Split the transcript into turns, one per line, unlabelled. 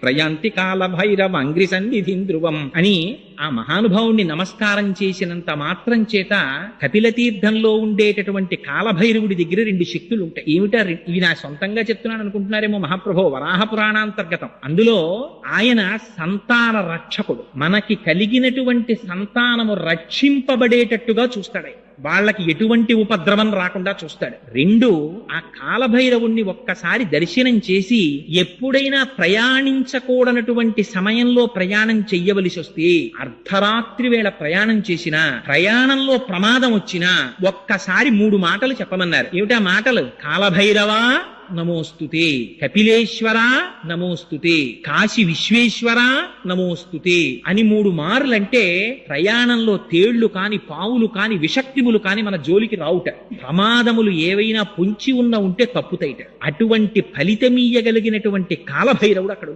ప్రయాంతి కాల భైరవ అంగ్రి సన్నిధిం ధ్రువం అని ఆ మహానుభావుణ్ణి నమస్కారం చేసినంత మాత్రం చేత కపిల తీర్థంలో ఉండేటటువంటి కాలభైరవుడి దగ్గర 2 శక్తులు ఉంటాయి. ఏమిటా? ఇవి నా సొంతంగా చెప్తున్నాను అనుకుంటున్నారేమో మహాప్రభో, వరాహ పురాణాంతర్గతం. అందులో ఆయన సంతాన రక్షకుడు. మనకి కలిగినటువంటి సంతానము రక్షింపబడేటట్టుగా చూస్తాడు. వాళ్ళకి ఎటువంటి ఉపద్రవం రాకుండా చూస్తాడు. 2, ఆ కాలభైరవుణ్ణి ఒక్కసారి దర్శనం చేసి ఎప్పుడైనా ప్రయాణించకూడనటువంటి సమయంలో ప్రయాణం చెయ్యవలసి వస్తే, అర్ధరాత్రి వేళ ప్రయాణం చేసినా, ప్రయాణంలో ప్రమాదం వచ్చినా ఒక్కసారి 3 మాటలు చెప్పమన్నారు. ఏమిటా మాటలు? కాలభైరవా నమోస్తుతే, కపిలేశ్వర నమోస్తుతే, కాశీ విశ్వేశ్వర నమోస్తుతే అని 3 మార్లంటే ప్రయాణంలో తేళ్లు కాని, పావులు కాని, విషక్తిములు కాని మన జోలికి రావుట. ప్రమాదములు ఏవైనా పొంచి ఉంటే తప్పుతాయిట. అటువంటి ఫలితమీయగలిగినటువంటి కాలభైరవుడు అక్కడ